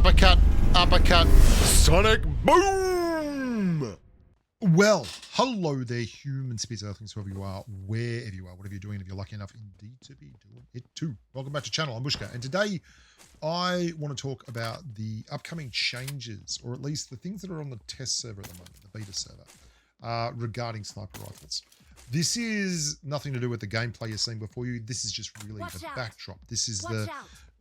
uppercut, uppercut, sonic boom. Well, hello there, human space earthlings, whoever you are, wherever you are, whatever you're doing, if you're lucky enough indeed to be doing it too. Welcome back to the channel. I'm Bushka, and today I want to talk about the upcoming changes, or at least the things that are on the test server at the moment, the beta server, regarding sniper rifles. This is nothing to do with the gameplay you're seeing before you. This is just really the backdrop. This is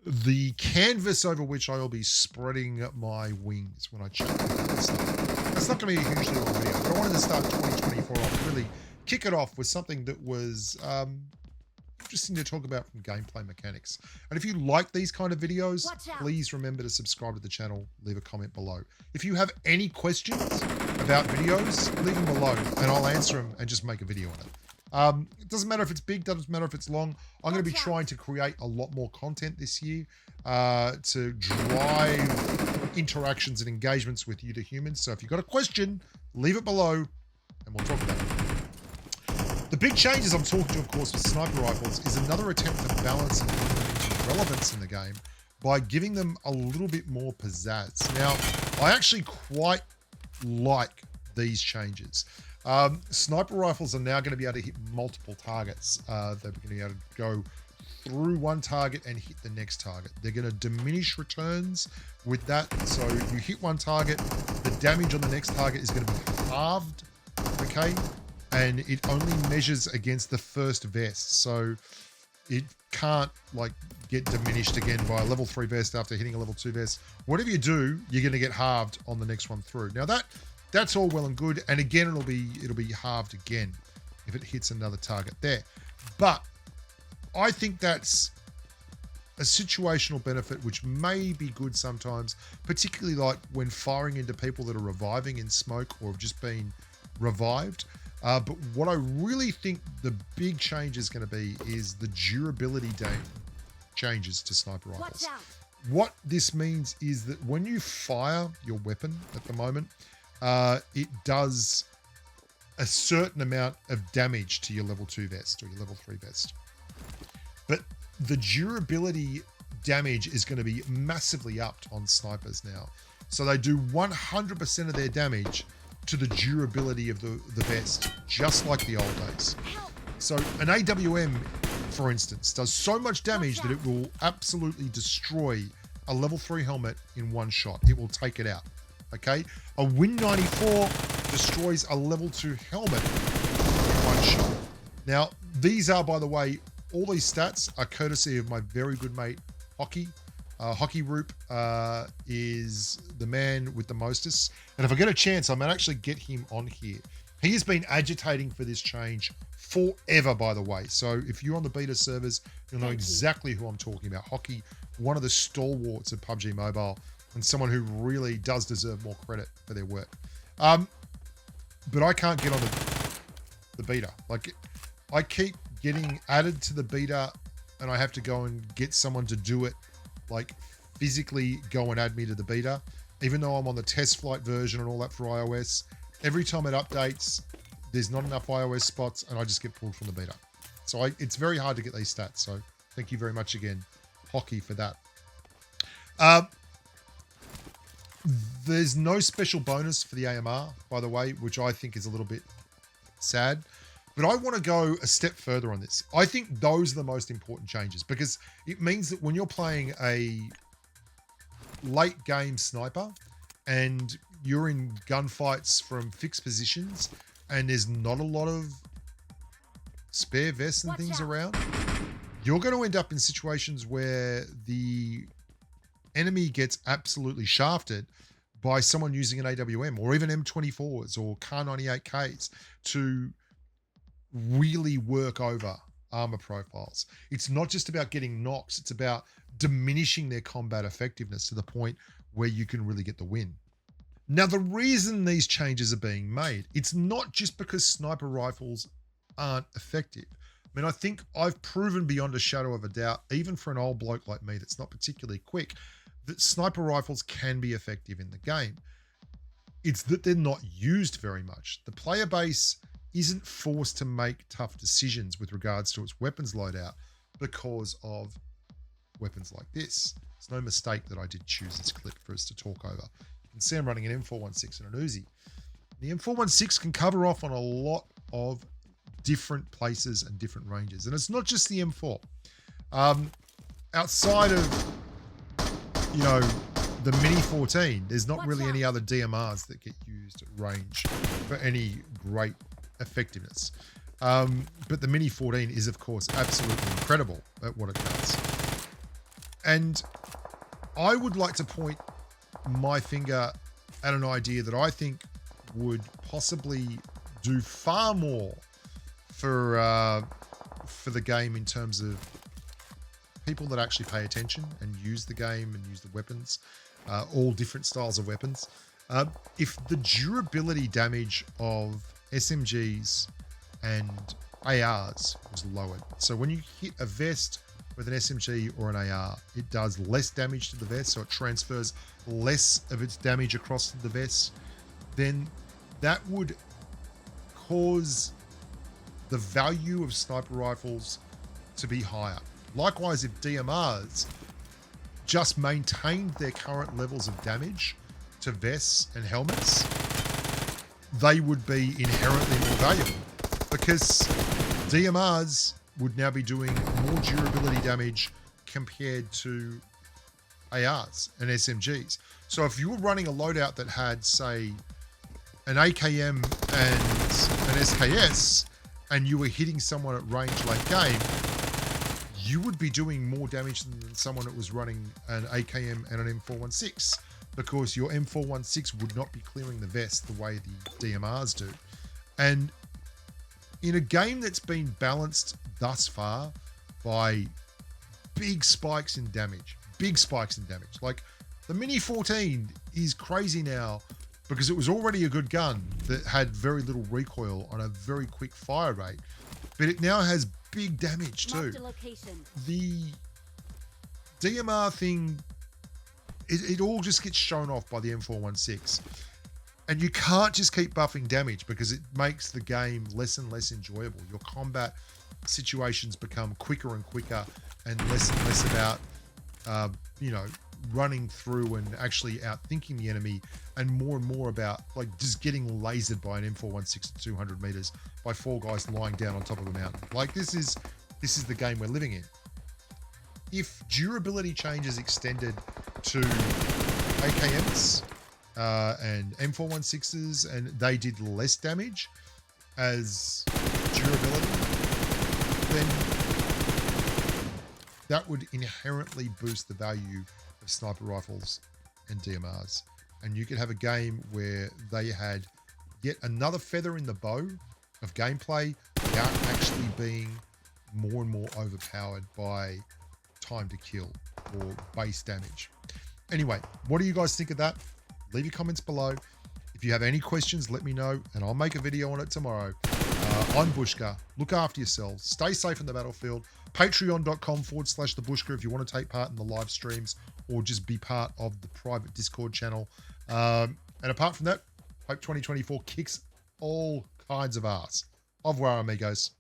the canvas over which I will be spreading my wings when I chat about this stuff. It's not going to be a hugely long video, but I wanted to start 2024 off, really kick it off with something that was interesting to talk about from gameplay mechanics. And if you like these kind of videos, please remember to subscribe to the channel, leave a comment below. If you have any questions about videos, leave them below and I'll answer them and just make a video on it. It doesn't matter if it's big, doesn't matter if it's long. I'm going to be trying to create a lot more content this year to drive interactions and engagements with you, the humans. So if you've got a question, leave it below and we'll talk about it. The big changes I'm talking to, of course, with sniper rifles is another attempt to balance and implement relevance in the game by giving them a little bit more pizzazz. Now, I actually quite like these changes. Sniper rifles are now going to be able to hit multiple targets. They're going to be able to go through one target and hit the next target. They're going to diminish returns with that. So if you hit one target, the damage on the next target is going to be halved, okay? And it only measures against the first vest. So it can't like get diminished again by a level 3 vest after hitting a level 2 vest. Whatever you do, you're going to get halved on the next one through. Now that's all well and good, and again it'll be halved again if it hits another target there. But I think that's a situational benefit which may be good sometimes, particularly like when firing into people that are reviving in smoke or have just been revived. But what I really think the big change is going to be is the durability changes to sniper rifles. What this means is that when you fire your weapon at the moment, it does a certain amount of damage to your level 2 vest or your level 3 vest. But the durability damage is going to be massively upped on snipers now. So they do 100% of their damage to the durability of the vest, just like the old days. So an AWM, for instance, does so much damage that it will absolutely destroy a level 3 helmet in one shot. It will take it out. Okay, a Win 94 destroys a level 2 helmet in one shot. Now, these are, by the way, all these stats are courtesy of my very good mate, Hockey. Hockey Roop is the man with the mostest. And if I get a chance, I might actually get him on here. He has been agitating for this change forever, by the way. So if you're on the beta servers, you'll know exactly who I'm talking about. Hockey, one of the stalwarts of PUBG Mobile, and someone who really does deserve more credit for their work. But I can't get on the beta. Like, I keep getting added to the beta and I have to go and get someone to do it, like physically go and add me to the beta. Even though I'm on the test flight version and all that for iOS, every time it updates, there's not enough iOS spots and I just get pulled from the beta. So it's very hard to get these stats. So thank you very much again, Hockey, for that. There's no special bonus for the AMR, by the way, which I think is a little bit sad. But I want to go a step further on this. I think those are the most important changes because it means that when you're playing a late game sniper and you're in gunfights from fixed positions and there's not a lot of spare vests and things around, you're going to end up in situations where the enemy gets absolutely shafted by someone using an AWM or even M24s or Kar 98Ks to really work over armor profiles. It's not just about getting knocks, it's about diminishing their combat effectiveness to the point where you can really get the win. Now, the reason these changes are being made, it's not just because sniper rifles aren't effective. I mean, I think I've proven beyond a shadow of a doubt, even for an old bloke like me that's not particularly quick, that sniper rifles can be effective in the game. It's that they're not used very much. The player base isn't forced to make tough decisions with regards to its weapons loadout because of weapons like this. It's no mistake that I did choose this clip for us to talk over. You can see I'm running an M416 and an Uzi. The M416 can cover off on a lot of different places and different ranges. And it's not just the M4. Outside of, you know, the Mini 14, there's not really any other DMRs that get used at range for any great effectiveness. But the Mini 14 is, of course, absolutely incredible at what it does. And I would like to point my finger at an idea that I think would possibly do far more for the game in terms of people that actually pay attention and use the game and use the weapons, all different styles of weapons. If the durability damage of SMGs and ARs was lowered. So when you hit a vest with an SMG or an AR, it does less damage to the vest, so it transfers less of its damage across to the vest, then that would cause the value of sniper rifles to be higher. Likewise, if DMRs just maintained their current levels of damage to vests and helmets, they would be inherently more valuable, because DMRs would now be doing more durability damage compared to ARs and SMGs. So if you were running a loadout that had, say, an AKM and an SKS, and you were hitting someone at range late game, you would be doing more damage than someone that was running an AKM and an M416, because your M416 would not be clearing the vest the way the DMRs do. And in a game that's been balanced thus far by big spikes in damage, like the Mini 14 is crazy now because it was already a good gun that had very little recoil on a very quick fire rate, but it now has big damage too. The DMR thing, it all just gets shown off by the M416. And you can't just keep buffing damage because it makes the game less and less enjoyable. Your combat situations become quicker and quicker and less about, you know, running through and actually outthinking the enemy, and more about like just getting lasered by an M416 at 200 meters by 4 guys lying down on top of a mountain. Like this is the game we're living in. If durability changes extended to AKMs and M416s and they did less damage as durability, then that would inherently boost the value of sniper rifles and DMRs. And you could have a game where they had yet another feather in the bow of gameplay without actually being more and more overpowered by time to kill or base damage. Anyway, what do you guys think of that? Leave your comments below. If you have any questions, let me know and I'll make a video on it tomorrow. I'm Bushka. Look after yourselves. Stay safe in the battlefield. Patreon.com/thebushka if you want to take part in the live streams or just be part of the private Discord channel. And apart from that, hope 2024 kicks all kinds of ass. Au revoir, amigos.